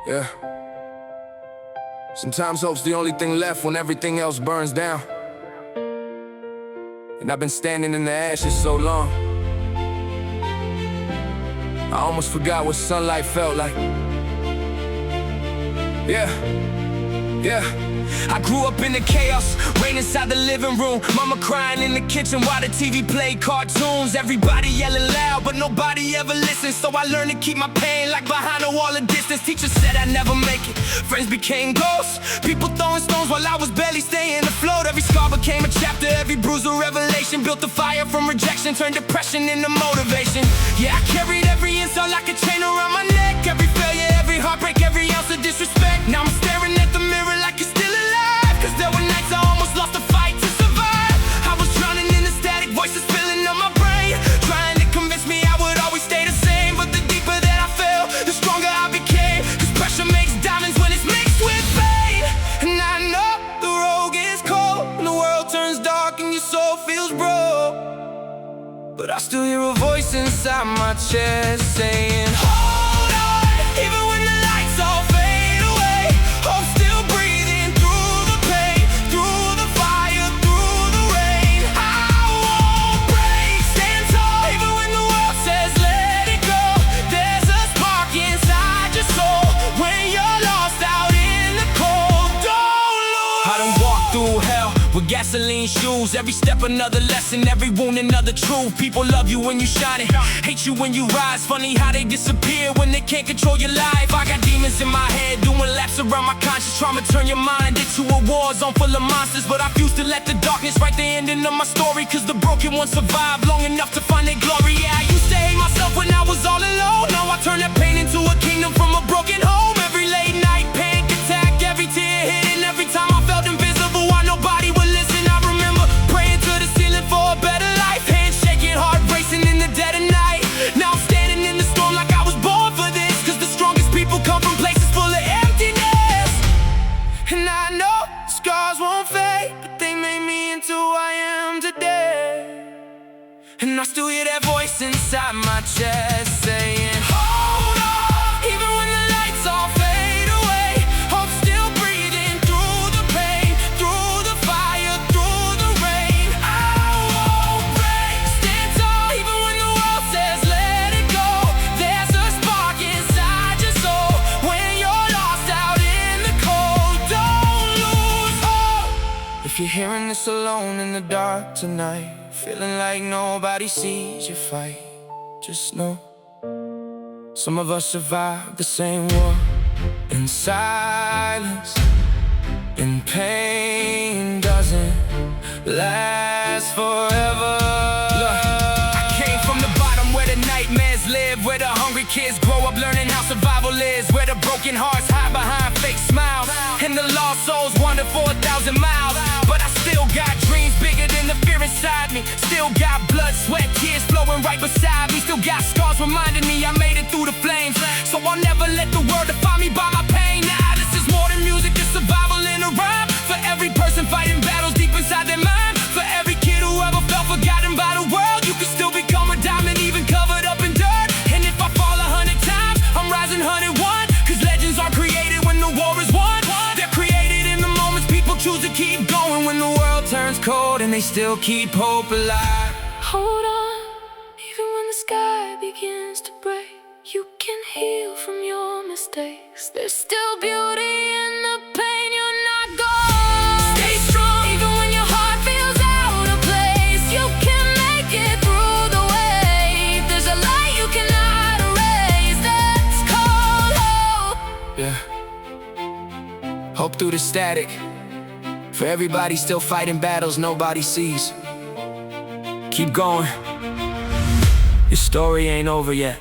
Yeah. Sometimes hope's the only thing left when everything else burns down. And I've been standing in the ashes so long, I almost forgot what sunlight felt like. Yeah, yeah. I grew up in the chaos, rain inside the living room, mama crying in the kitchen while the TV played cartoons. Everybody yelling loud, but nobody ever listens. So I learned to keep my pain like behind a wall of distance. Teacher said I'd never make it, friends became ghosts. People throwing stones while I was barely staying afloat. Every scar became a chapter, every bruise a revelation. Built a fire from rejection, turned depression into motivation. Yeah, I carried every insult like a chain around my neck. Every failure, every heartbreak, every ounce of disrespect. Now I'm staring at the mirror like it's still alive, cause there were nights I almost lost a fight to survive. I was drowning in the static voices filling up my brain, trying to convince me I would always stay the same. But the deeper that I fell, the stronger I became. Cause pressure makes diamonds when it's mixed with pain. And I know the road gets cold and the world turns dark and your soul feels broke, but I still hear a voice inside my chest saying, hold on, even when the lights all fade away. Hope still breathing through the pain, through the fire, through the rain. I won't break, stand tall, even when the world says let it go. There's a spark inside your soul when you're lost out in the cold. Don't lose. I done walked through hell with gasoline shoes. Every step another lesson, every wound another truth. People love you when you shining, hate you when you rise. Funny how they disappear when they can't control your life. I got demons in my head doing laps around my conscience, trying to turn your mind into a war zone full of monsters. But I refuse to let the darkness write the ending of my story, cause the broken ones survive long enough to find their glory. Yeah, I used to hate myself when I was all alone. Now I turn that pain into a kingdom from a broken home. Every late night panic attack, every tear hitting, every time I felt invisible while nobody would listen. I remember praying to the ceiling for a better life, hands shaking, heart racing in the dead of night. Now I'm standing in the storm like I was born for this, cause the strongest people come from places full of emptiness. And I know scars won't fade, but they made me into who I am today. And I still hear that voice inside my chest saying, hold on, even when the lights all fade away. Hope still breathing through the pain, through the fire, through the rain. I won't break, stand tall, even when the world says let it go. There's a spark inside your soul when you're lost out in the cold. Don't lose hope. If you're hearing this alone in the dark tonight, feeling like nobody sees you fight, just know some of us survived the same war in silence, and pain doesn't last forever. Look, I came from the bottom where the nightmares live, where the hungry kids grow up learning how survival is, where the broken hearts hide behind fake smiles, and the lost souls wander for 1,000 miles. But I still got dreams bigger than the fear inside me. Still got blood, sweat, tears flowing right beside me. Still got scars reminding me I made it through the flames. So I'll never let the world define me by my pain. Nah, this is more than music, it's survival in a rhyme. For every person fighting battles deep inside their mind, for every kid who ever felt forgotten by the world, you can still become a diamond even covered up in dirt. And if I fall 100 times, I'm rising 101, cause legends are created when the war is won. They're created in the moments people choose to keep going, when the world turns cold and they still keep hope alive. Hold on, even when the sky begins to break, you can heal from your mistakes. There's still beauty in the pain, you're not gone. Stay strong, even when your heart feels out of place. You can make it through the wave. There's a light you cannot erase, that's called hope. Yeah. Hope through the static, for everybody still fighting battles nobody sees. Keep going, your story ain't over yet.